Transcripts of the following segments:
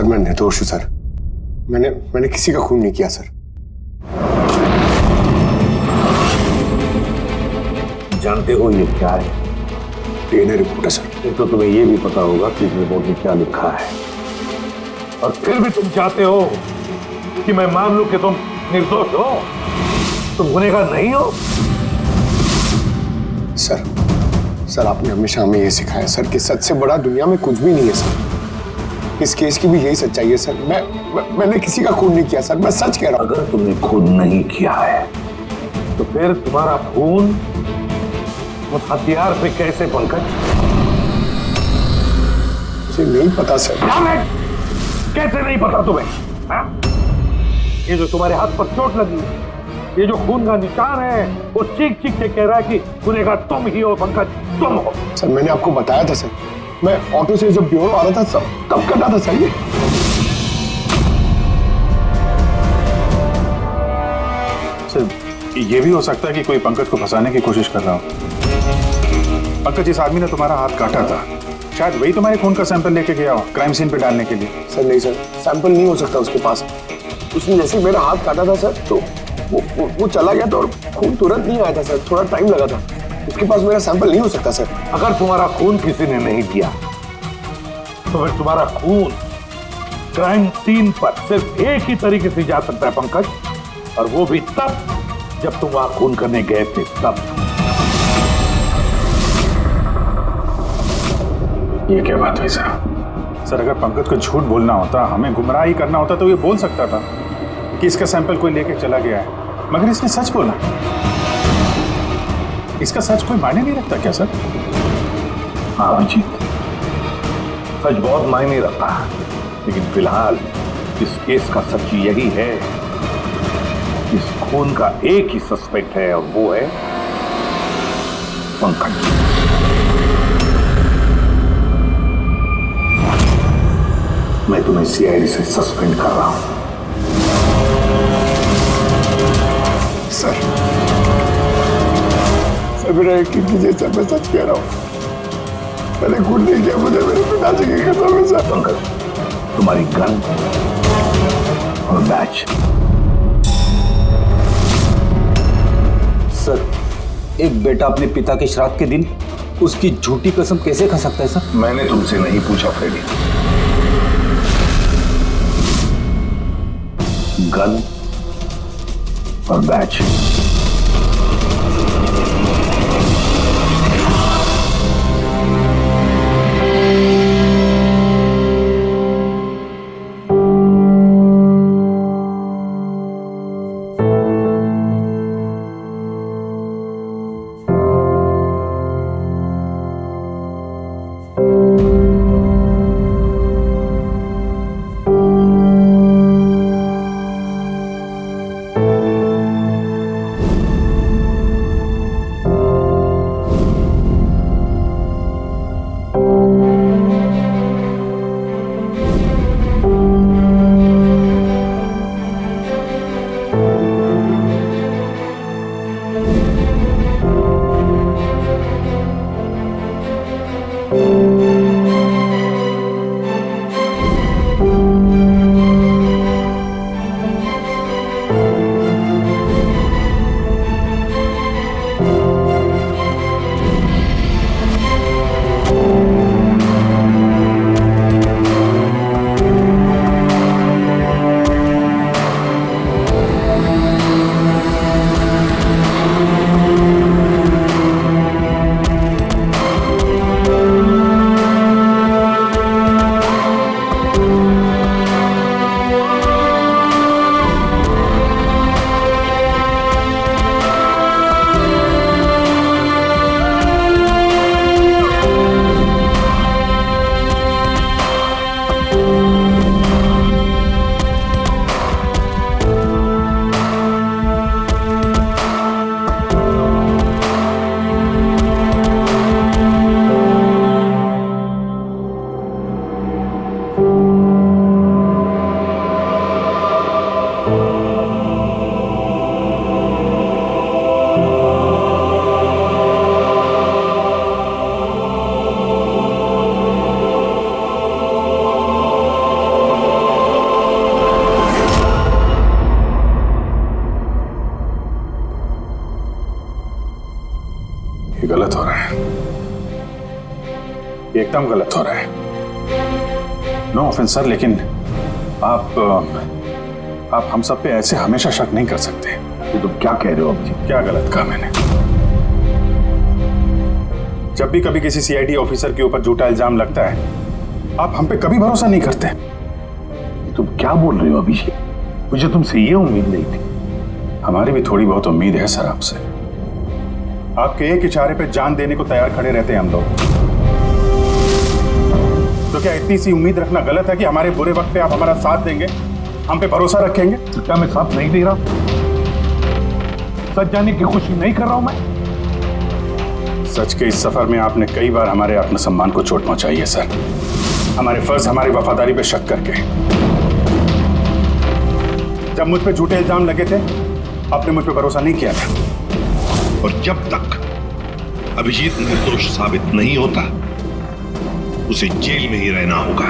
Sir मैं निर्दोष हूं सर। मैंने किसी का खून नहीं किया सर। जानते हो ये क्या है? डीएनए रिपोर्ट है सर। फिर तो तुम्हें ये भी पता होगा कि इस रिपोर्ट में क्या लिखा है, और फिर भी तुम चाहते हो कि मैं मान लूं कि तुम निर्दोष हो, तुम गुनहगार नहीं हो। सर आपने हमेशा हमें ये सिखाया सर कि सच से बड़ा दुनिया में कुछ भी नहीं है सर। इस केस की भी यही सच्चाई है सर। मैंने किसी का खून नहीं किया सर, मैं सच कह रहा हूं। अगर तुमने खून नहीं किया है तो फिर तुम्हारा खून उस हथियार पे कैसे पंकज? मुझे नहीं पता सर। कैसे नहीं पता तुम्हें? हा? ये जो तुम्हारे हाथ पर चोट लगी, ये जो खून का निशान है, वो चीख चीख के कह रहा है कि गुनहगार तुम ही हो पंकज, तुम हो। सर मैंने आपको बताया था सर, मैं ऑटो से जब ब्यूरो आ रहा था सब तब कटा था सर। सर ये भी हो सकता है कि कोई पंकज को फंसाने की कोशिश कर रहा हो। पंकज, इस आदमी ने तुम्हारा हाथ काटा था, शायद वही तुम्हारे खून का सैंपल लेके गया हो क्राइम सीन पे डालने के लिए। सर नहीं सर, सैंपल नहीं हो सकता उसके पास। उसने जैसे ही मेरा हाथ काटा था सर तो वो चला गया था और खून तुरंत नहीं आया था सर, थोड़ा टाइम लगा था। उसके पास मेरा सैंपल नहीं हो सकता सर। अगर तुम्हारा खून किसी ने नहीं दिया तो फिर तुम्हारा खून क्राइम सीन पर सिर्फ एक ही तरीके से जा सकता है पंकज, और वो भी तब जब तुम वहां खून करने गए थे तब। ये क्या बात हुई साहब? सर अगर पंकज को झूठ बोलना होता, हमें गुमराह ही करना होता तो ये बोल सकता था कि इसका सैंपल कोई लेके चला गया है, मगर इसने सच बोला। इसका सच कोई मायने नहीं रखता क्या सर? हाँ अभिजीत, सच बहुत मायने रखता है, लेकिन फिलहाल इस केस का सच यही है, इस खून का एक ही सस्पेक्ट है और वो है पंकज। मैं तुम्हें सीआईडी से सस्पेंड कर रहा हूं। सर मेरा यकीन कीजिए सर, मैं सच कह रहा हूं। मैंने खून नहीं किया, मुझे मेरे पिताजी की कसम है सर। पंकज, तुम्हारी गन और बैच। सर एक बेटा अपने पिता के श्राद्ध के दिन उसकी झूठी कसम कैसे खा सकता है सर? मैंने तुमसे नहीं पूछा फ्रेडी। गन और बैच। ये एकदम गलत हो रहा है। नो ऑफेंस सर, लेकिन आप हम सब पे ऐसे हमेशा शक नहीं कर सकते। ये तुम क्या कह रहे हो अभिजीत? क्या गलत कहा मैंने? जब भी कभी किसी सीआईडी ऑफिसर के ऊपर झूठा इल्जाम लगता है, आप हम पे कभी भरोसा नहीं करते। ये तुम क्या बोल रहे हो अभिजीत? मुझे तुमसे ये उम्मीद नहीं थी। हमारी भी थोड़ी बहुत उम्मीद है सर आपसे। आपके एक इशारे पे जान देने को तैयार खड़े रहते हैं हम लोग। तो क्या इतनी सी उम्मीद रखना गलत है कि हमारे बुरे वक्त पे आप हमारा साथ देंगे, हम पे भरोसा रखेंगे? तो क्या मैं साथ नहीं दे रहा? सच जाने की कोशिश नहीं कर रहा हूं मैं? सच के इस सफर में आपने कई बार हमारे आत्मसम्मान को चोट पहुंचाई है सर, हमारे फर्ज, हमारी वफादारी पे शक करके। जब मुझ पे झूठे इल्जाम लगे थे, आपने मुझ पे भरोसा नहीं किया था। और जब तक अभिजीत निर्दोष साबित नहीं होता, उसे जेल में ही रहना होगा।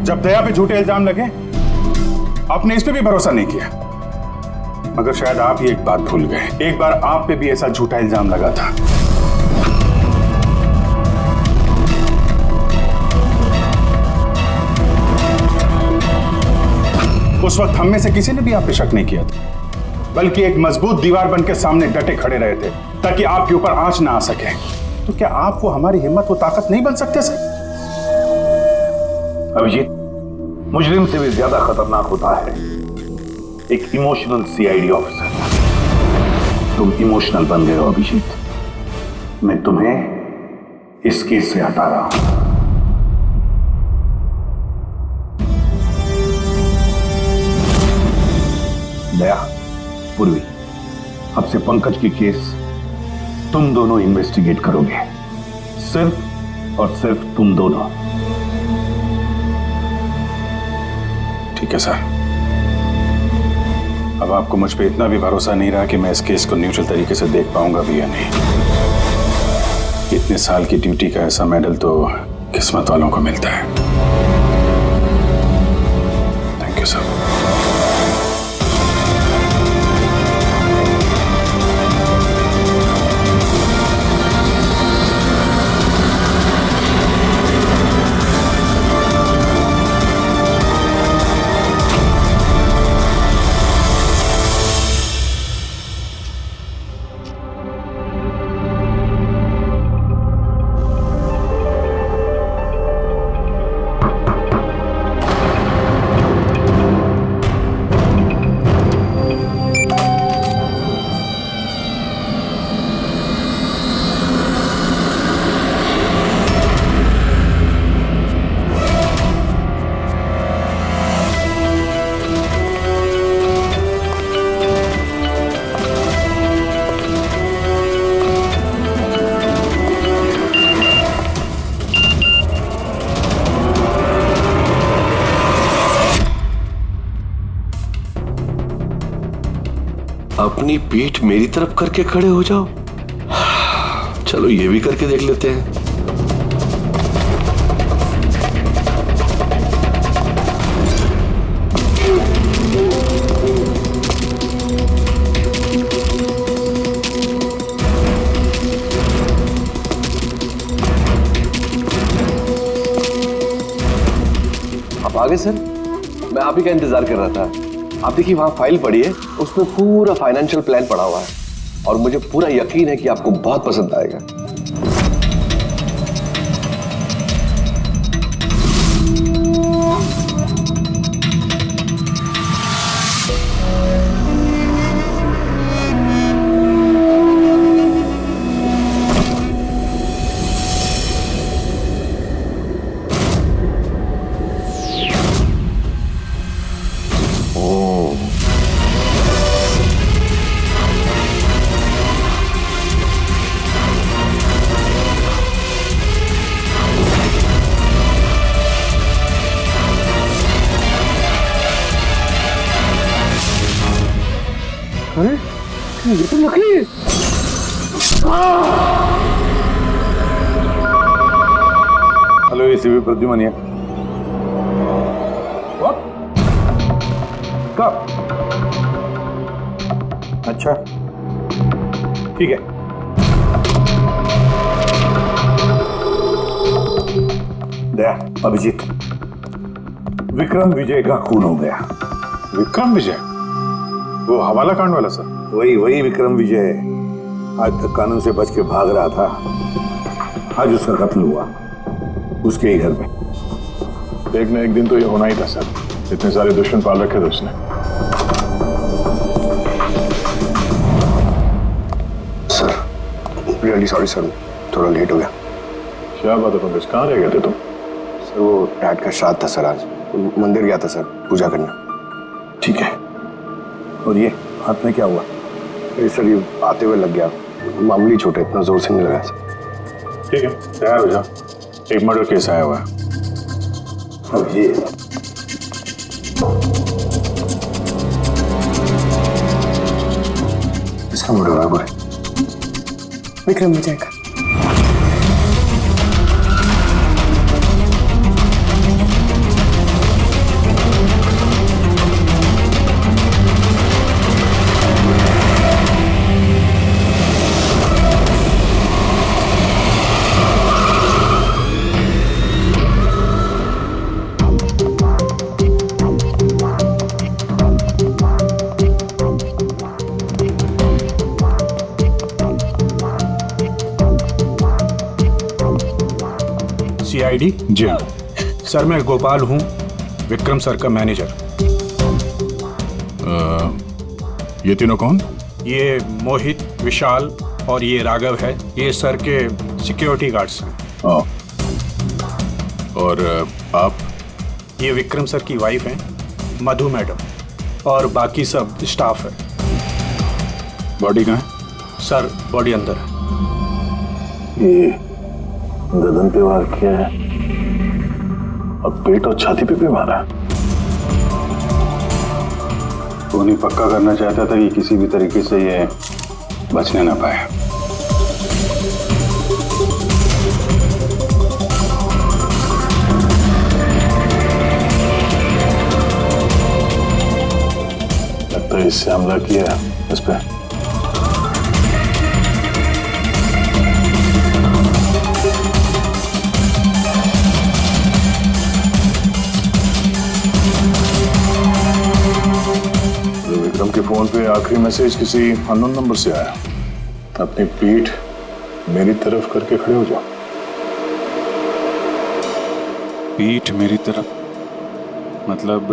जब दया पे झूठे इल्जाम लगे, आपने इस पे भी भरोसा नहीं किया। मगर शायद आप ही एक बात भूल गए, एक बार आप पे भी ऐसा झूठा इल्जाम लगा था। उस वक्त हम में से किसी ने भी आप पे शक नहीं किया था, बल्कि एक मजबूत दीवार बन के सामने डटे खड़े रहे थे ताकि आपके ऊपर आंच ना आ सके। तो क्या आप वो हमारी हिम्मत, वो ताकत नहीं बन सकते सर? अभिजीत, मुजरिम से भी ज्यादा खतरनाक होता है एक इमोशनल सीआईडी ऑफिसर। तुम इमोशनल बन गए हो अभिजीत। मैं तुम्हें इस केस से हटा रहा हूं। दया, पूर्वी, अब से पंकज की केस तुम दोनों इन्वेस्टिगेट करोगे, सिर्फ और सिर्फ तुम दोनों। ठीक है सर। अब आपको मुझ पे इतना भी भरोसा नहीं रहा कि मैं इस केस को न्यूट्रल तरीके से देख पाऊंगा भी या नहीं। इतने साल की ड्यूटी का ऐसा मेडल तो किस्मत वालों को मिलता है। Thank you sir. अपनी पीठ मेरी तरफ करके खड़े हो जाओ। चलो ये भी करके देख लेते हैं। आप आ गए सर, मैं आप ही का इंतजार कर रहा था। आप देखिए वहां फाइल पड़ी है, उसमें पूरा फाइनेंशियल प्लान पड़ा हुआ है और मुझे पूरा यकीन है कि आपको बहुत पसंद आएगा। अरे ये तो लकी है। हेलो एसीपी प्रद्युमन है। कब? अच्छा ठीक है। दया, अभिजीत, विक्रम विजय का खून हो गया। विक्रम विजय? वो हवाला कांड वाला सर? वही विक्रम विजय आज तक कानून से बच के भाग रहा था। आज उसका कत्ल हुआ उसके ही घर में। एक न एक दिन तो ये होना ही था सर, इतने सारे दुश्मन पाल रखे थे उसने। सर रियली सॉरी सर, थोड़ा लेट हो गया। क्या बात है पंकज, कहाँ रह गए थे तुम? सर वो डैड का श्राद्ध था सर, आज मंदिर गया था सर पूजा करने। ठीक है, और ये हाथ में क्या हुआ? ये सर ये आते हुए लग गया, मामूली चोट है, इतना जोर से नहीं लगा सर। ठीक है, तैयार हो जाओ, एक मर्डर केस आया हुआ है। अब ये इसका मर्डर हुआ है बुरे, विक्रम विजय का। सीआईडी? जी हाँ सर, मैं गोपाल हूँ, विक्रम सर का मैनेजर। ये तीनों कौन? ये मोहित, विशाल और ये राघव है, ये सर के सिक्योरिटी गार्ड्स हैं। और आप? ये विक्रम सर की वाइफ हैं मधु मैडम, और बाकी सब स्टाफ है। बॉडी कहाँ है? सर बॉडी अंदर है। ये गर्दन पे वार किया है, अब पेट और छाती पे भी मारा। वो नहीं पक्का करना चाहता था कि किसी भी तरीके से ये बचने ना पाए। लगता है इससे हमला किया इस पे। विक्रम के फोन पे आखिरी मैसेज किसी अननोन नंबर से आया। अपनी पीठ मेरी तरफ करके खड़े हो जाओ। पीठ मेरी तरफ मतलब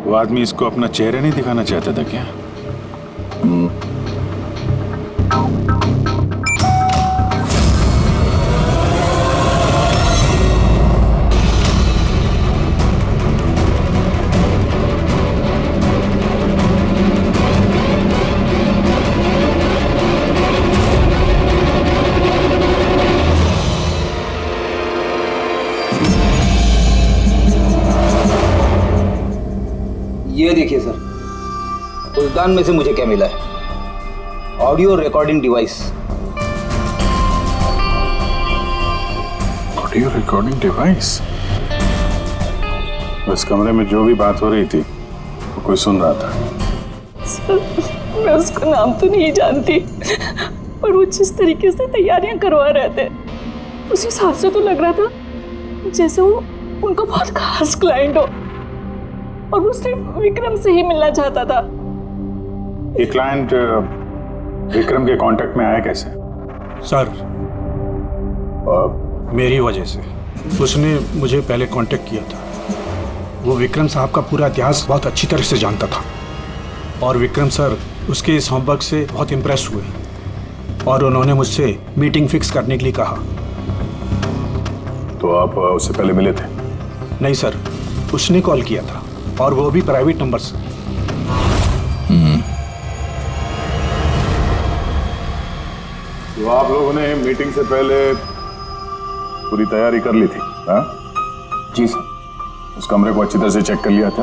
वो आदमी इसको अपना चेहरा नहीं दिखाना चाहता था क्या? ये देखिए सर, फुलदान में से मुझे क्या मिला है? Audio recording device. Audio recording device? इस कमरे में जो भी बात हो रही थी वो कोई सुन रहा था। सर मैं उसका नाम तो नहीं जानती, पर वो जिस तरीके से तैयारियां करवा रहे थे उस हिसाब से तो लग रहा था जैसे वो उनका बहुत खास क्लाइंट हो और वो सिर्फ विक्रम से ही मिलना चाहता था। ये क्लाइंट विक्रम के कांटेक्ट में आया कैसे? सर मेरी वजह से। उसने मुझे पहले कांटेक्ट किया था। वो विक्रम साहब का पूरा इतिहास बहुत अच्छी तरह से जानता था और विक्रम सर उसके इस होमवर्क से बहुत इम्प्रेस हुए और उन्होंने मुझसे मीटिंग फिक्स करने के लिए कहा। तो आप उससे पहले मिले थे? नहीं सर, उसने कॉल किया था और वो भी प्राइवेट नंबर से। तो आप लोगों ने मीटिंग से पहले पूरी तैयारी कर ली थी? हाँ जी सर। उस कमरे को अच्छी तरह से चेक कर लिया था?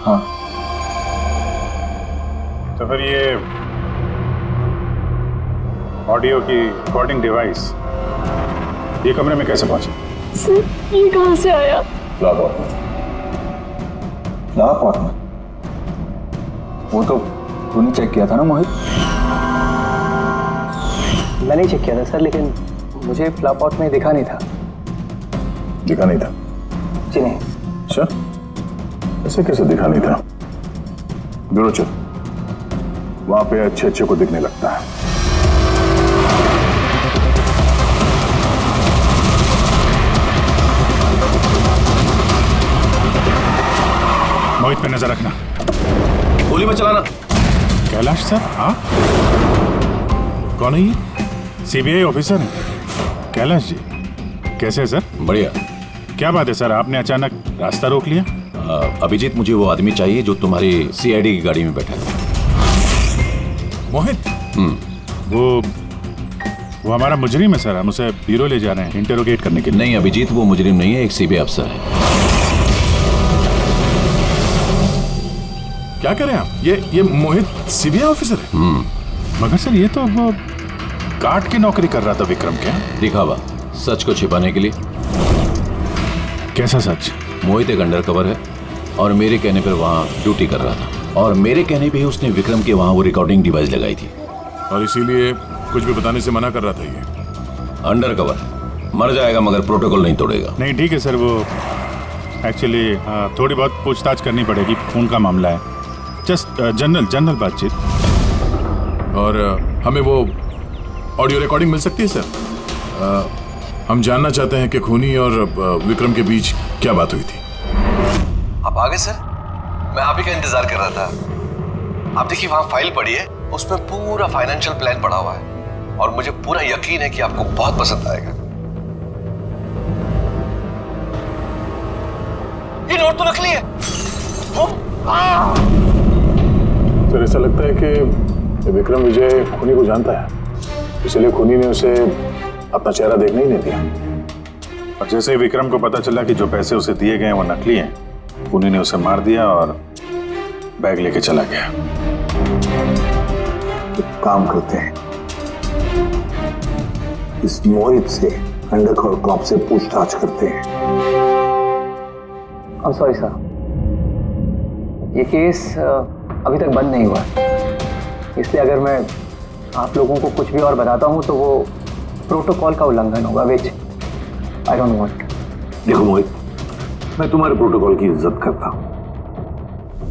हाँ। तो फिर ये ऑडियो की रिकॉर्डिंग डिवाइस ये कमरे में कैसे पहुंची? सर ये कहाँ से आया? लाहौर में। लाहौर में? वो तो तूने चेक किया था ना मोहित? मैंने चेक किया था सर, लेकिन मुझे फ्लापॉट में दिखा नहीं था। दिखा नहीं था? जी नहीं। अच्छा, ऐसे कैसे दिखा नहीं था? ब्यूरो चल, वहां पे अच्छे अच्छे को दिखने लगता है। मोहित पे नजर रखना। गोली में चलाना। कैलाश सर? हाँ, कौन है ये? सीबीआई ऑफिसर है कैलाश जी। कैसे है सर? बढ़िया। क्या बात है सर, आपने अचानक रास्ता रोक लिया? अभिजीत, मुझे वो आदमी चाहिए जो तुम्हारी सीआईडी की गाड़ी में बैठा है। मोहित? वो हमारा मुजरिम है सर, हम उसे ब्यूरो ले जा रहे हैं इंटेरोगेट करने के लिए। नहीं अभिजीत, वो मुजरिम नहीं है, एक सीबीआई अफसर है। क्या करें आप? ये मोहित सीबीआई ऑफिसर है? मगर सर ये तो वो गार्ड की नौकरी कर रहा था विक्रम के। दिखावा, सच को छिपाने के लिए। कैसा सच? मोहित एक अंडरकवर है और मेरे कहने पर वहाँ ड्यूटी कर रहा था, और मेरे कहने पे ही उसने विक्रम के वहाँ वो रिकॉर्डिंग डिवाइस लगाई थी। और इसीलिए कुछ भी बताने से मना कर रहा था ये। अंडरकवर मर जाएगा मगर प्रोटोकॉल नहीं तोड़ेगा। नहीं ठीक है सर, वो एक्चुअली थोड़ी बहुत पूछताछ करनी पड़ेगी, खून का मामला है। जस्ट जनरल बातचीत। और हमें वो ऑडियो रिकॉर्डिंग मिल सकती है सर? हम जानना चाहते हैं कि खूनी और विक्रम के बीच क्या बात हुई थी। आप आ गए सर? मैं आप ही का इंतजार कर रहा था। आप देखिए वहां फाइल पड़ी है, उसमें पूरा फाइनेंशियल प्लान पड़ा हुआ है और मुझे पूरा यकीन है कि आपको बहुत पसंद आएगा। ये नोट तो नकली है। सर ऐसा लगता है कि विक्रम विजय खूनी को जानता है, इसलिए खूनी ने उसे अपना चेहरा देखने ही नहीं दिया। और जैसे ही विक्रम को पता चला कि जो पैसे उसे दिए गए वो नकली हैं, खूनी ने उसे मार दिया और बैग लेके चला गया। एक काम करते हैं, इस मोहित से अंडरकवर कॉप से पूछताछ करते हैं। सॉरी सर, ये केस अभी तक बंद नहीं हुआ, इसलिए अगर मैं आप लोगों को कुछ भी और बताता हूँ तो वो प्रोटोकॉल का उल्लंघन होगा, विच आई डोंट वांट। देखो मोहित, मैं तुम्हारे प्रोटोकॉल की इज्जत करता हूँ,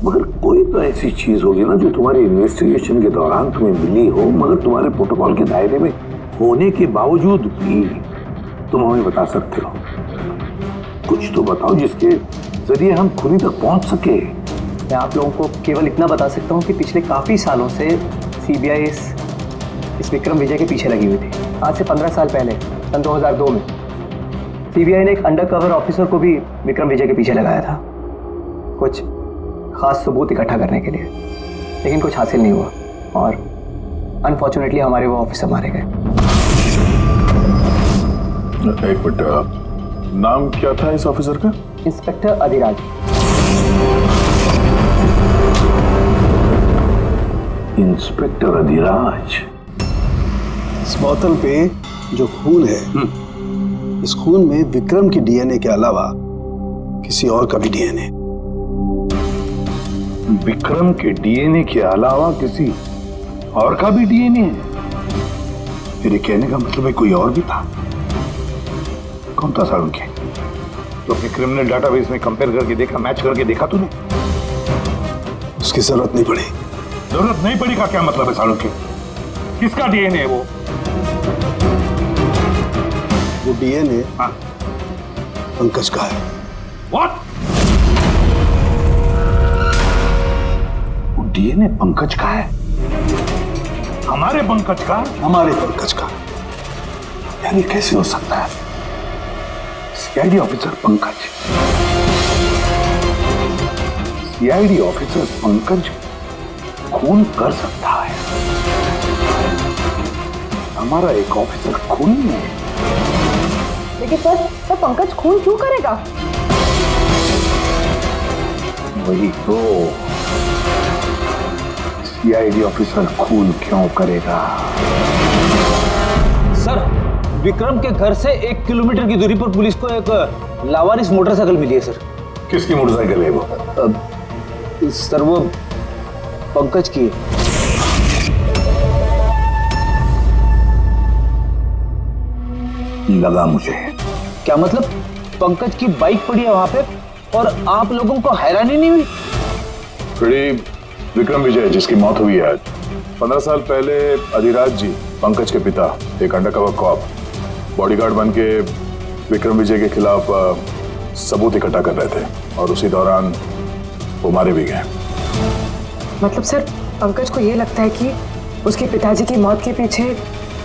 मगर कोई तो ऐसी चीज होगी ना जो तुम्हारी इन्वेस्टिगेशन के दौरान तुम्हें मिली हो, मगर तुम्हारे प्रोटोकॉल के दायरे में होने के बावजूद भी तुम हमें बता सकते हो। कुछ तो बताओ जिसके जरिए हम खूनी तक पहुंच सके। मैं आप लोगों को केवल इतना बता सकता हूँ कि पिछले काफ़ी सालों से सीबीआई इस विक्रम विजय के पीछे लगी हुई थी। आज से 15 साल पहले सन 2002 में सीबीआई ने एक अंडरकवर ऑफिसर को भी विक्रम विजय के पीछे लगाया था, कुछ खास सबूत इकट्ठा करने के लिए, लेकिन कुछ हासिल नहीं हुआ और अनफॉर्चुनेटली हमारे वो ऑफिसर मारे गए। एक मिनट, नाम क्या था इस ऑफिसर का? इंस्पेक्टर अधिराज। इंस्पेक्टर अधिराज। इस बोतल पे जो खून है, इस खून में विक्रम की डीएनए के अलावा किसी और का भी डीएनए। विक्रम के डीएनए के अलावा किसी और का भी डीएनए है? मेरे कहने का मतलब है कोई और भी था। कौन था सारुण के? तो विक्रम ने डाटाबेस में कंपेयर करके देखा, मैच करके देखा तूने? उसकी जरूरत नहीं पड़ी। जरूरत नहीं पड़ी का क्या मतलब है सारुण के? किसका डीएनए है वो? वो डीएनए पंकज का है। व्हाट? वो डीएनए पंकज का है? हमारे पंकज का? हमारे पंकज का। यार ये कैसे हो सकता है? CID officer Pankaj, CID officer Pankaj खून कर सकता है? हमारा एक ऑफिसर खून है। लेकिन सर पंकज खून क्यों करेगा? वही तो, सीआईडी ऑफिसर खून क्यों करेगा? सर, विक्रम के घर से 1 किलोमीटर की दूरी पर पुलिस को एक लावारिस मोटरसाइकिल मिली है सर। किसकी मोटरसाइकिल है वो? सर वो पंकज की है। लगा मुझे। क्या मतलब? पंकज की बाइक पड़ी है वहां पे और आप लोगों को हैरानी नहीं हुई? विक्रम विजय जिसकी मौत हुई है आज, 15 साल पहले अधिराज जी पंकज के पिता एक अंडरकवर कॉप बॉडीगार्ड बन के विक्रम विजय के खिलाफ सबूत इकट्ठा कर रहे थे और उसी दौरान वो मारे भी गए। मतलब सर पंकज को ये लगता है कि उसके पिताजी की मौत के पीछे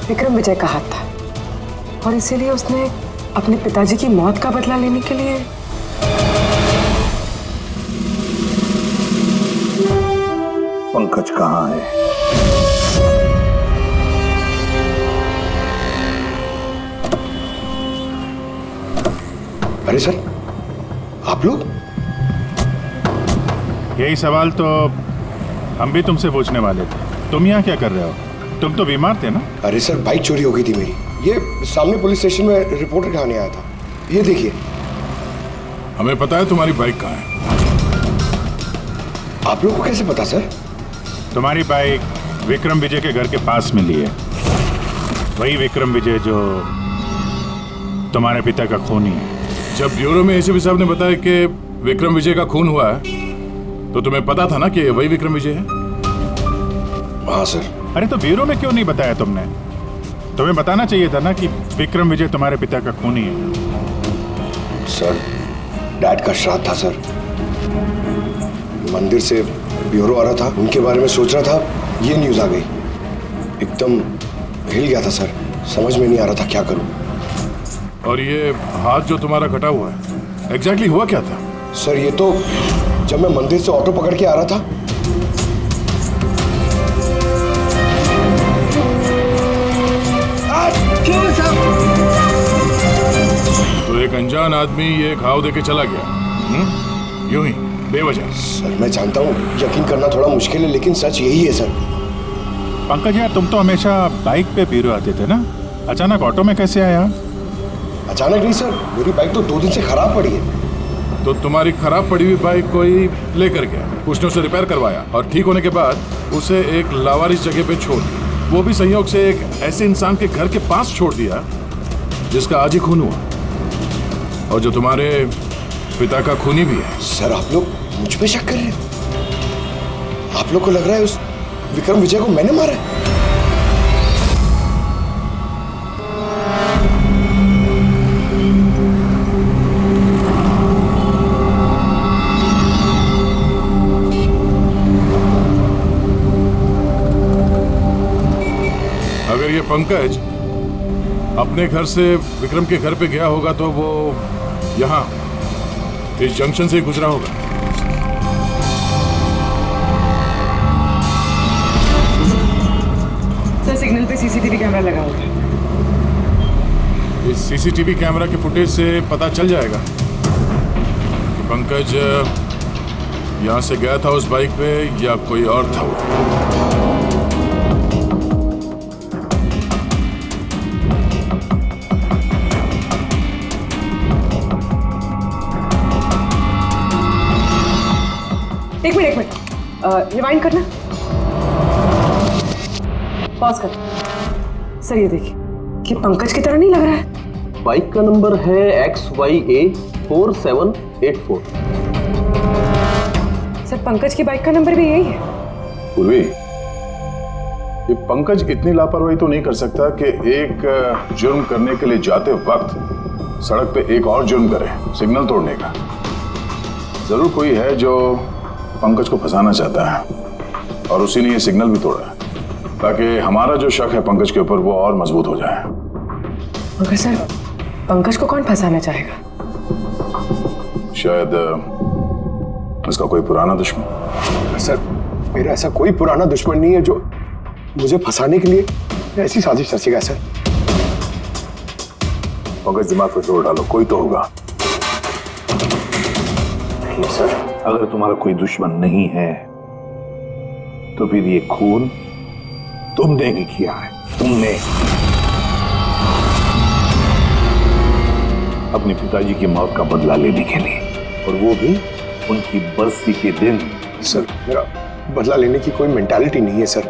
विक्रम विजय का हाथ था और इसीलिए उसने अपने पिताजी की मौत का बदला लेने के लिए। पंकज कहाँ है? अरे सर आप लोग? यही सवाल तो हम भी तुमसे पूछने वाले थे। तुम यहाँ क्या कर रहे हो? तुम तो बीमार थे ना? अरे सर बाइक चोरी हो गई थी मेरी, ये सामने पुलिस स्टेशन में रिपोर्टर कराने आया था। ये देखिए। हमें पता है तुम्हारी बाइक कहाँ है। आप लोगों को कैसे पता सर? तुम्हारी बाइक विक्रम विजय के घर के पास मिली है। वही विक्रम विजय जो तुम्हारे पिता का खूनी है। जब ब्यूरो में एसीपी साहब ने बताया कि विक्रम विजय का खून हुआ है तो तुम्हें पता था ना कि वही विक्रम विजय है? हाँ सर। अरे तो ब्यूरो में क्यों नहीं बताया तुमने? तुम्हें बताना चाहिए था ना कि विक्रम विजय तुम्हारे पिता का खूनी है। सर डैड का श्राद्ध था सर, मंदिर से ब्यूरो आ रहा था, उनके बारे में सोच रहा था, ये न्यूज आ गई, एकदम हिल गया था सर, समझ में नहीं आ रहा था क्या करूं। और ये हाथ जो तुम्हारा कटा हुआ है एग्जैक्टली हुआ क्या था? सर ये तो जब मैं मंदिर से ऑटो पकड़ के आ रहा था। तो एक अनजान आदमी ये घाव देके चला गया यूं ही बेवजह। सर मैं जानता हूँ यकीन करना थोड़ा मुश्किल है लेकिन सच यही है सर। पंकज यार तुम तो हमेशा बाइक पे ब्यूरो आते थे ना, अचानक ऑटो में कैसे आया? अचानक नहीं सर, मेरी बाइक तो 2 दिन से खराब पड़ी है। तो तुम्हारी खराब पड़ी हुई बाइक कोई लेकर गया, उसने उसे रिपेयर करवाया और ठीक होने के बाद उसे एक लावारिस जगह पे छोड़ दिया, वो भी संयोग से एक ऐसे इंसान के घर के पास छोड़ दिया जिसका आज ही खून हुआ और जो तुम्हारे पिता का खूनी भी है। सर आप लोग मुझ पे शक कर रहे हैं? आप लोग को लग रहा है उस विक्रम विजय को मैंने मारा है? अगर ये पंकज अपने घर से विक्रम के घर पे गया होगा तो वो यहाँ इस जंक्शन से गुजरा होगा। सर सिग्नल पे सीसीटीवी कैमरा लगा हुआ है। इस सीसीटीवी कैमरा के फुटेज से पता चल जाएगा कि पंकज यहाँ से गया था उस बाइक पे या कोई और था। एक मिनट रिवाइंड करना, पॉज कर। सर ये देखिए, ये पंकज की तरह नहीं लग रहा है। बाइक का नंबर है XYA 4784। सर पंकज की बाइक का नंबर भी यही है। पूर्वी, ये पंकज इतनी लापरवाही तो नहीं कर सकता कि एक जुर्म करने के लिए जाते वक्त सड़क पे एक और जुर्म करे, सिग्नल तोड़ने का। जरूर कोई है जो पंकज को फंसाना चाहता है और उसी ने ये सिग्नल भी तोड़ा ताकि हमारा जो शक है पंकज के ऊपर वो और मजबूत हो जाए। मगर सर पंकज को कौन फंसाना चाहेगा? शायद इसका कोई पुराना दुश्मन। सर मेरा ऐसा कोई पुराना दुश्मन नहीं है जो मुझे फंसाने के लिए ऐसी साजिश रचेगा। सर पंकज दिमाग पर जोर डालो, कोई तो होगा। नहीं सर, अगर तुम्हारा कोई दुश्मन नहीं है तो फिर ये खून तुमने ही किया है। तुमने अपने पिताजी की मौत का बदला लेने के लिए, और वो भी उनकी बरसी के दिन। सर मेरा बदला लेने की कोई मेंटालिटी नहीं है सर।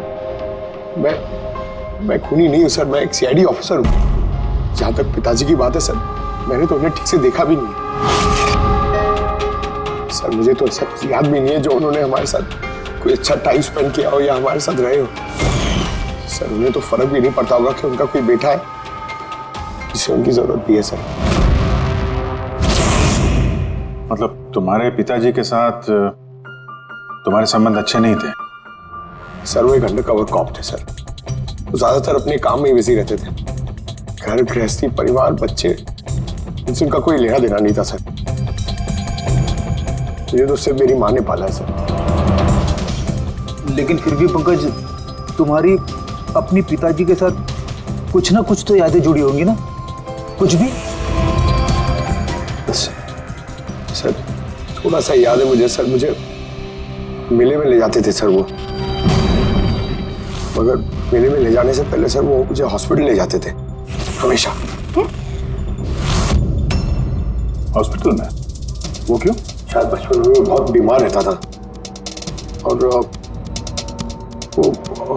मैं खूनी नहीं हूं सर, मैं एक CID ऑफिसर हूं। जहां तक पिताजी की बात है सर, मैंने तो उन्हें ठीक से देखा भी नहीं। सर मुझे तो ऐसा कुछ याद भी नहीं है जो उन्होंने हमारे साथ कोई अच्छा टाइम स्पेंड किया हो या हमारे साथ रहे हो। सर उन्हें तो फर्क भी नहीं पड़ता होगा कि उनका कोई बेटा है जिसे उनकी जरूरत भी है। सर मतलब तुम्हारे पिताजी के साथ तुम्हारे संबंध अच्छे नहीं थे? सर वो एक अंडरकवर कॉप थे सर। वो ज्यादातर अपने काम में ही बिजी रहते थे। घर गृहस्थी परिवार बच्चे इनसे उनका कोई लेना देना नहीं था सर। मुझे तो सिर्फ मेरी माँ ने पाला है सर। लेकिन फिर भी पंकज, तुम्हारी अपनी पिताजी के साथ कुछ ना कुछ तो यादें जुड़ी होंगी ना? कुछ भी? सर थोड़ा सा याद है मुझे सर। मुझे मेले में ले जाते थे सर वो, मगर मेले में ले जाने से पहले सर वो मुझे हॉस्पिटल ले जाते थे हमेशा। हॉस्पिटल में? वो क्यों? शायद बचपन में वो बहुत बीमार रहता था और वो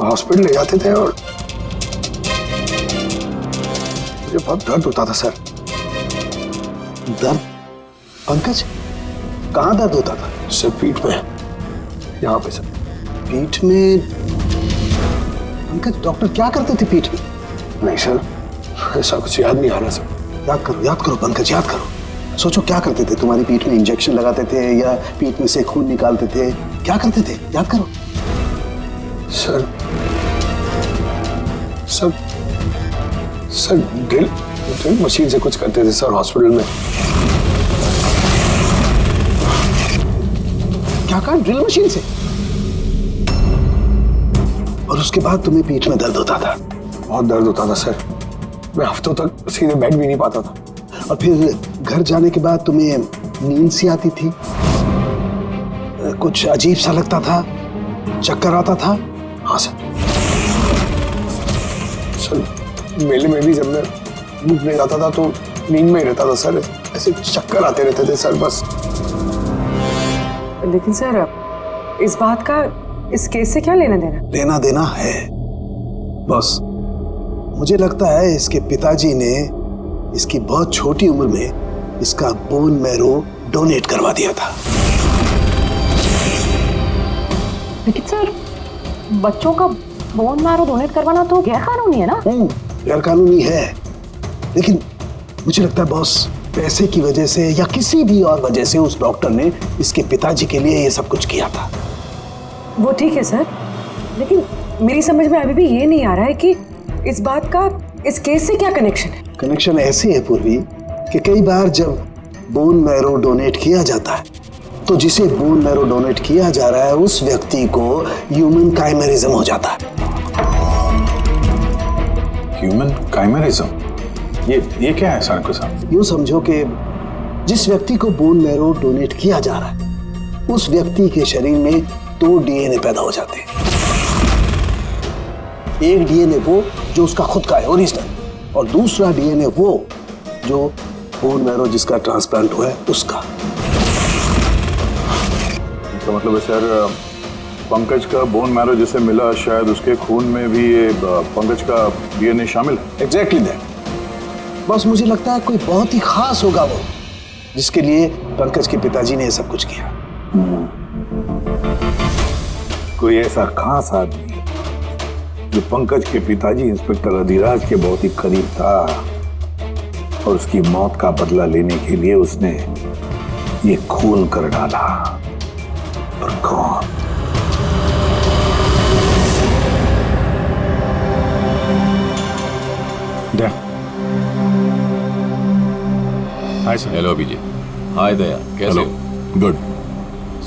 हॉस्पिटल ले जाते थे और मुझे बहुत दर्द होता था सर। दर्द? पंकज, कहाँ दर्द होता था? सर पीठ में, यहाँ पे सर। पीठ में? पंकज, डॉक्टर क्या करते थे पीठ में? नहीं सर, ऐसा कुछ याद नहीं आ रहा सर। याद करो पंकज, याद करो। सोचो क्या करते थे? तुम्हारी पीठ में इंजेक्शन लगाते थे या पीठ में से खून निकालते थे? क्या करते थे? याद करो। Sir sir sir drill machine से कुछ करते थे सर हॉस्पिटल में। क्या कहा? ड्रिल मशीन से? और उसके बाद तुम्हें पीठ में दर्द होता था? बहुत दर्द होता था सर। मैं हफ्तों तक सीधे बैठ भी नहीं पाता था। और फिर घर जाने के बाद तुम्हें नींद सी आती थी? कुछ अजीब सा लगता था? चक्कर आता था? हाँ सर। सर मेले में भी जब मैं घूमने जाता था तो नींद में ही रहता था सर। ऐसे चक्कर आते रहते थे सर बस। लेकिन सर इस बात का इस केस से क्या लेना देना? लेना देना है बस। मुझे लगता है इसके पिताजी ने इसकी बहुत छोटी उम्र में इसका बोन मैरो डोनेट करवा दिया था। लेकिन सर बच्चों का बोन मैरो डोनेट करवाना तो गैर कानूनी है ना? गैर कानूनी है, लेकिन मुझे लगता है बॉस पैसे की वजह से या किसी भी और वजह से उस डॉक्टर ने इसके पिताजी के लिए ये सब कुछ किया था। वो ठीक है सर, लेकिन मेरी समझ में अभी भी ये नहीं आ रहा है कि इस बात का इस केस से क्या कनेक्शन है? कनेक्शन ऐसे है पूर्वी कि कई बार जब बोन मैरो डोनेट किया जाता है तो जिसे बोन मैरो डोनेट किया जा रहा है उस व्यक्ति को ह्यूमन काइमेरिज्म हो जाता है। ह्यूमन काइमेरिज्म? ये क्या है सर के साथ? यूं समझो कि जिस व्यक्ति को बोन मैरो डोनेट किया जा रहा है उस व्यक्ति के शरीर में 2 डीएनए पैदा हो जाते हैं। एक डीएनए वो जो उसका खुद का है ओरिजिनल, और दूसरा डीएनए वो जो बोन मैरो जिसका ट्रांसप्लांट हुआ है उसका। तो मतलब सर पंकज का बोन मैरो जिसे मिला शायद उसके खून में भी ये पंकज का डीएनए शामिल है। Exactly that. बस मुझे लगता है कोई बहुत ही खास होगा वो जिसके लिए पंकज के पिताजी ने ये सब कुछ किया। कोई ऐसा खास आदमी जो पंकज के पिताजी इंस्पेक्टर अधिराज के बहुत ही करीब था और उसकी मौत का बदला लेने के लिए उसने ये खून कर डाला। पर कौन? Hi sir. हेलो अभिजीत। हाय दया, कैसे हो? गुड।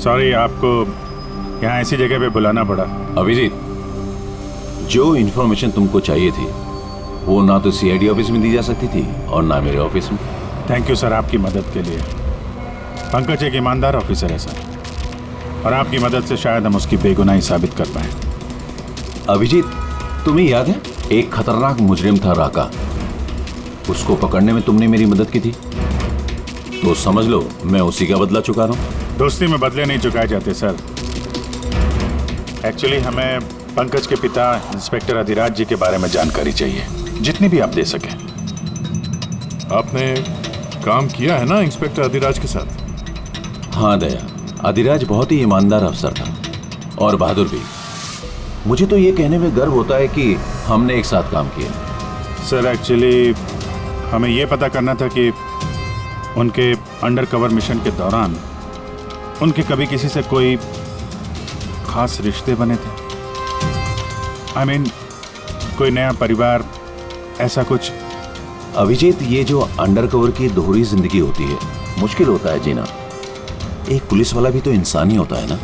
सॉरी आपको यहाँ ऐसी जगह पे बुलाना पड़ा। अभिजीत, जो इन्फॉर्मेशन तुमको चाहिए थी वो ना तो सीआईडी ऑफिस में दी जा सकती थी और ना मेरे ऑफिस में। थैंक यू सर आपकी मदद के लिए। पंकज एक ईमानदार ऑफिसर है सर, और आपकी मदद से शायद हम उसकी बेगुनाही साबित कर पाए। अभिजीत, तुम्हें याद है एक खतरनाक मुजरिम था राका, उसको पकड़ने में तुमने मेरी मदद की थी, तो समझ लो मैं उसी का बदला चुका रहा हूं। दोस्ती में बदले नहीं चुकाए जाते सर। एक्चुअली हमें पंकज के पिता इंस्पेक्टर अधिराज जी के बारे में जानकारी चाहिए, जितनी भी आप दे सकें। आपने काम किया है ना इंस्पेक्टर अधिराज के साथ? हाँ दया, अधिराज बहुत ही ईमानदार अफसर था और बहादुर भी। मुझे तो ये कहने में गर्व होता है कि हमने एक साथ काम किया। सर एक्चुअली हमें ये पता करना था कि उनके अंडर कवर मिशन के दौरान उनके कभी किसी से कोई खास रिश्ते बने थे। आई मीन कोई नया परिवार, ऐसा कुछ। अभिजीत, ये जो अंडरकवर की दोहरी जिंदगी होती है, मुश्किल होता है जीना। एक पुलिस वाला भी तो इंसान ही होता है ना,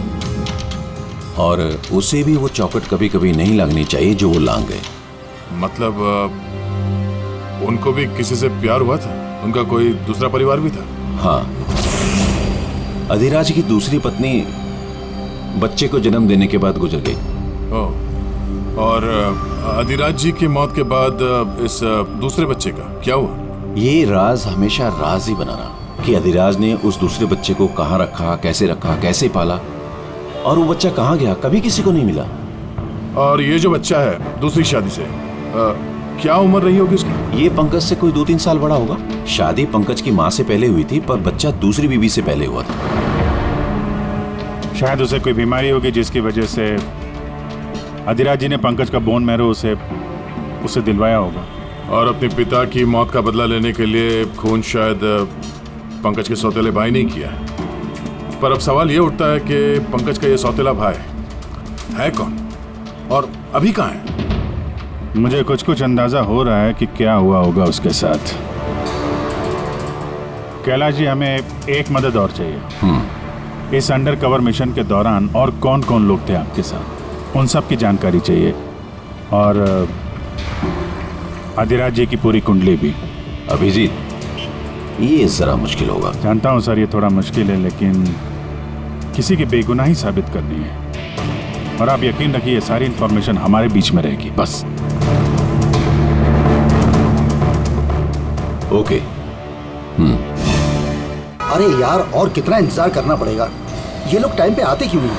और उसे भी वो चौकट कभी कभी नहीं लगनी चाहिए जो वो लांग गए। मतलब उनको भी किसी से प्यार हुआ था? उनका कोई दूसरा परिवार भी था? हाँ, अधिराज की दूसरी पत्नी बच्चे को जन्म देने के बाद गुजर गई। ओह, और अधिराज जी की मौत के बाद इस दूसरे बच्चे का क्या हुआ? ये राज हमेशा राज ही बना रहा कि अधिराज ने उस दूसरे बच्चे को कहाँ रखा, कैसे पाला, और वो बच्चा कहाँ गया, कभी किसी को नहीं मिला। और ये जो बच्चा है दूसरी शादी से, क्या उम्र रही होगी उसकी? ये पंकज से कोई 2-3 साल बड़ा होगा। शादी पंकज की माँ से पहले हुई थी, पर बच्चा दूसरी बीवी से पहले हुआ था। शायद उसे कोई बीमारी होगी जिसकी वजह से अधिराज जी ने पंकज का बोन मैरो उसे दिलवाया होगा। और अपने पिता की मौत का बदला लेने के लिए खून शायद पंकज के सौतेले भाई नहीं किया। पर अब सवाल ये उठता है कि पंकज का ये सौतेला भाई है कौन और अभी कहाँ है? मुझे कुछ अंदाजा हो रहा है कि क्या हुआ होगा उसके साथ। कैलाश जी, हमें एक मदद और चाहिए। इस अंडर कवर मिशन के दौरान और कौन कौन लोग थे आपके साथ, उन सब की जानकारी चाहिए, और अधिराज जी की पूरी कुंडली भी। अभिजीत, ये जरा मुश्किल होगा। जानता हूँ सर, ये थोड़ा मुश्किल है, लेकिन किसी की बेगुनाही साबित करनी है, और आप यकीन रखिए ये सारी इंफॉर्मेशन हमारे बीच में रहेगी, बस। ओके। अरे यार, और कितना इंतजार करना पड़ेगा? ये लोग टाइम पे आते क्यों नहीं?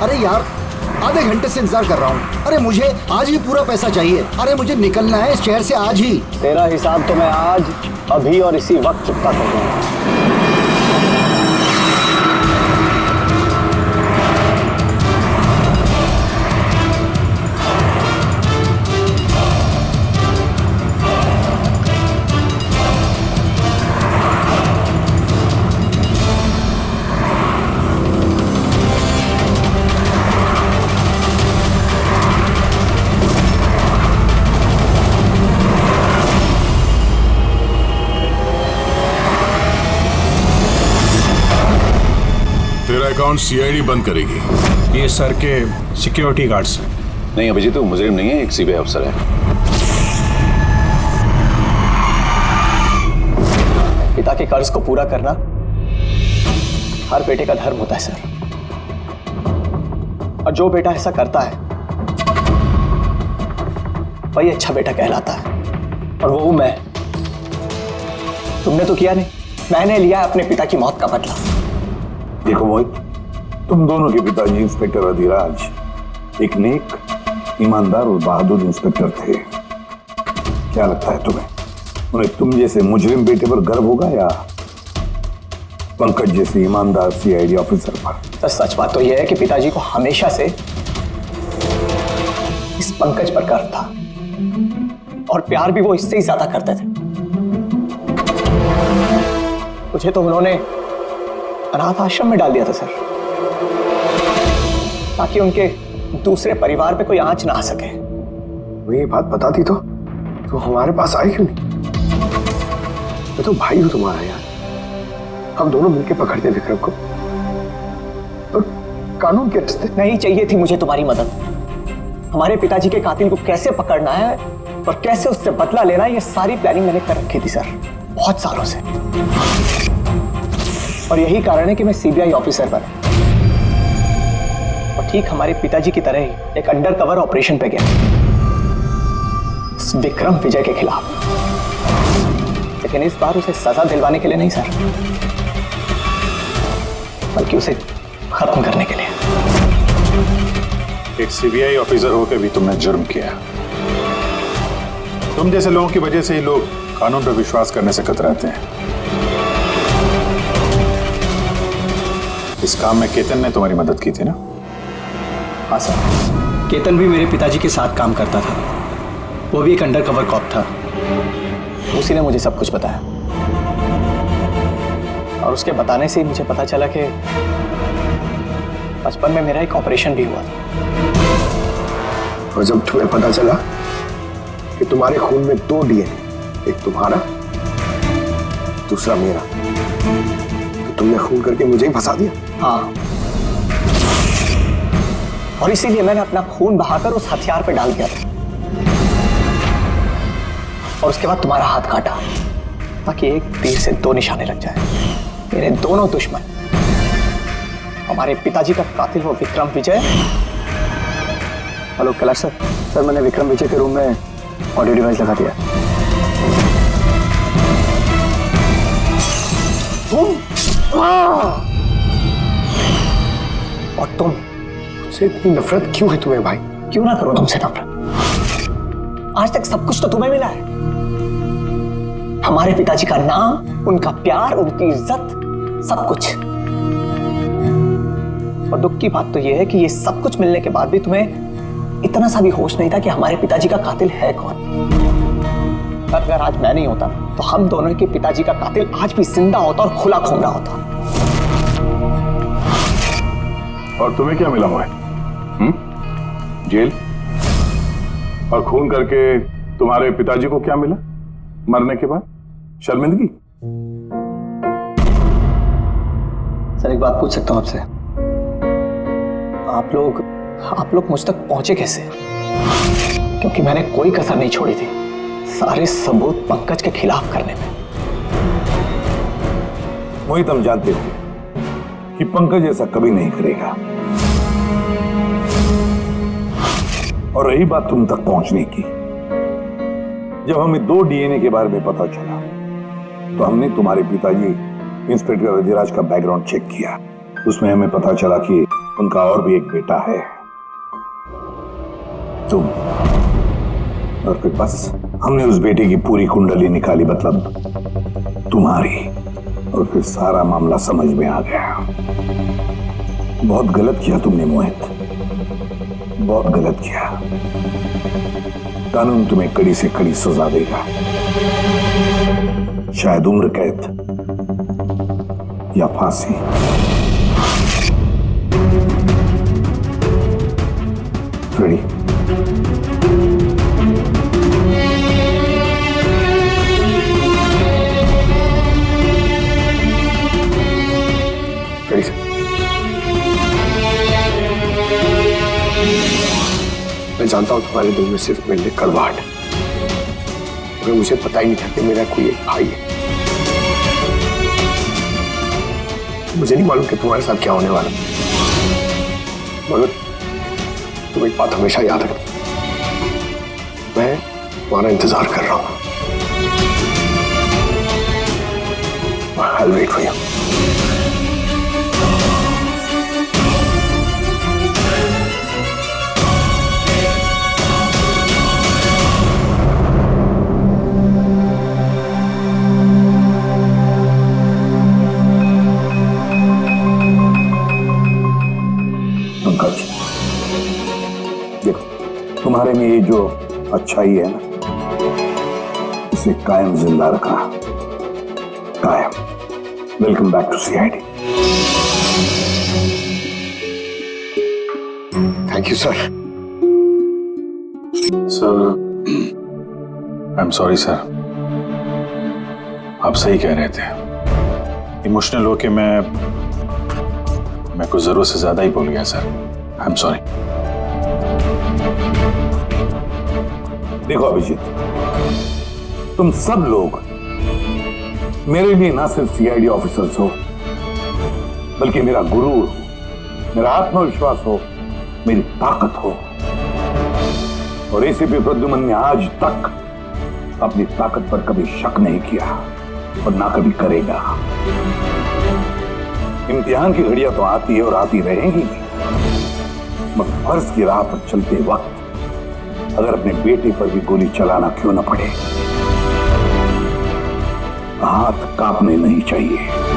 अरे यार, आधे घंटे से इंतजार कर रहा हूँ। अरे मुझे आज ही पूरा पैसा चाहिए। अरे मुझे निकलना है इस शहर से आज ही। तेरा हिसाब तो मैं आज, अभी और इसी वक्त चुकता कर दूंगा। अकाउंट सीआईडी बंद करेगी। ये सर के सिक्योरिटी गार्ड्स हैं। नहीं अभिजीत, तो मुजरिम नहीं है, एक सीबीआई अफसर है। पिता के कर्ज को पूरा करना हर बेटे का धर्म होता है सर, और जो बेटा ऐसा करता है वही अच्छा बेटा कहलाता है, और वो हूं मैं। तुमने तो किया नहीं, मैंने लिया अपने पिता की मौत का बदला। देखो मोहित, तुम दोनों के पिताजी इंस्पेक्टर अधिराज एक नेक, ईमानदार और बहादुर इंस्पेक्टर थे। क्या लगता है तुम्हें, उन्हें तुम जैसे मुजरिम बेटे पर गर्व होगा या पंकज जैसे ईमानदार सीआईडी ऑफिसर पर? तो सच बात तो यह है कि पिताजी को हमेशा से इस पंकज पर गर्व था, और प्यार भी वो इससे ही ज्यादा करते थे। मुझे तो उन्होंने अनाथ आश्रम में डाल दिया था सर, ताकि उनके दूसरे परिवार पे कोई आंच ना आ सके। वो ये बात बताती तो हमारे पास आई क्यों नहीं? मैं तो भाई हूं तुम्हारा यार, हम दोनों मिलकर पकड़ते विक्रम को, और कानून के रास्ते। नहीं चाहिए थी मुझे तुम्हारी मदद। हमारे पिताजी के कातिल को कैसे पकड़ना है और कैसे उससे बदला लेना है, ये सारी प्लानिंग मैंने कर रखी थी सर, बहुत सालों से। और यही कारण है कि मैं सीबीआई ऑफिसर बना, और ठीक हमारे पिताजी की तरह ही एक अंडरकवर ऑपरेशन पे गया इस विक्रम विजय के खिलाफ। लेकिन इस बार उसे सजा दिलवाने के लिए नहीं सर, बल्कि उसे खत्म करने के लिए। एक सीबीआई ऑफिसर होकर भी तुमने जुर्म किया। तुम जैसे लोगों की वजह से ही लोग कानून पर विश्वास करने से कतराते हैं। इस काम में केतन ने तुम्हारी मदद की थी ना? हाँ सर, केतन भी मेरे पिताजी के साथ काम करता था। वो भी एक अंडरकवर कॉप था। उसी ने मुझे सब कुछ बताया और उसके बताने से ही मुझे पता चला कि बचपन में मेरा एक ऑपरेशन भी हुआ था। और जब तुम्हें पता चला कि तुम्हारे खून में 2 डीएनए, एक तुम्हारा दूसरा मेरा, तो तुमने खून करके मुझे ही फंसा दिया। हाँ, और इसीलिए मैंने अपना खून बहाकर उस हथियार पे डाल दिया था और उसके बाद तुम्हारा हाथ काटा ताकि एक तीर से 2 निशाने लग जाए। मेरे दोनों दुश्मन, हमारे पिताजी का कातिल वो विक्रम विजय। हेलो कैलाश सर, मैंने विक्रम विजय के रूम में ऑडियो डिवाइस लगा दिया। और तुमसे इतनी नफरत क्यों है तुम्हें भाई? क्यों ना करो तुमसे नफरत? आज तक सब कुछ तो तुम्हें मिला है। हमारे पिताजी का नाम, उनका प्यार, उनकी इज्जत, सब कुछ। और दुख की बात तो यह है कि ये सब कुछ मिलने के बाद भी तुम्हें इतना सा भी होश नहीं था कि हमारे पिताजी का कातिल है कौन। अगर आज मैं नहीं होता तो हम दोनों के पिताजी का कातिल आज भी जिंदा होता और खुला घूम रहा होता। और तुम्हें क्या मिला हुआ है? जेल? और खून करके तुम्हारे पिताजी को क्या मिला मरने के बाद? शर्मिंदगी? सर एक बात पूछ सकता हूं आपसे? आप लोग मुझ तक पहुंचे कैसे? क्योंकि मैंने कोई कसर नहीं छोड़ी थी सारे सबूत पंकज के खिलाफ करने में। मोहित, हम जानते थे कि पंकज ऐसा कभी नहीं करेगा। और रही बात तुम तक पहुंचने की, जब हमें 2 डीएनए के बारे में पता चला तो हमने तुम्हारे पिताजी इंस्पेक्टर रजिराज का बैकग्राउंड चेक किया। उसमें हमें पता चला कि उनका और भी एक बेटा है, तुम। और फिर बस हमने उस बेटे की पूरी कुंडली निकाली, मतलब तुम्हारी। और फिर सारा मामला समझ में आ गया। बहुत गलत किया तुमने मोहित, बहुत गलत किया। कानून तुम्हें कड़ी से कड़ी सजा देगा, शायद उम्र कैद या फांसी। रेडी? मैं जानता हूं तुम्हारे दिल में सिर्फ मेरे लिए कड़वाहट है, मगर मुझे पता ही नहीं था कि मेरा कोई एक भाई है। मुझे नहीं मालूम कि तुम्हारे साथ क्या होने वाला, मगर तुम एक बात हमेशा याद रखना, मैं तुम्हारा इंतजार कर रहा हूं। I'll wait for you. Pankaj, देखो, तुम्हारे में ये जो अच्छाई है ना, इसे कायम जिंदा रखना, कायम। Welcome back to CID. Thank you sir. Sir, I am sorry sir, आप सही कह रहे थे। इमोशनल होके मैं कुछ जरूरत से ज्यादा ही बोल गया सर। I am sorry. देखो अभिजीत, तुम सब लोग मेरे लिए ना सिर्फ सीआईडी ऑफिसर्स हो, बल्कि मेरा गुरूर हो, मेरा आत्मविश्वास हो, मेरी ताकत हो। और एसीपी प्रद्युमन ने आज तक अपनी ताकत पर कभी शक नहीं किया और ना कभी करेगा। इम्तिहान की घड़ियां तो आती है और आती रहेंगी, मगर फर्ज की राह पर चलते वक्त अगर अपने बेटे पर भी गोली चलाना क्यों न पड़े, हाथ कांपने नहीं चाहिए।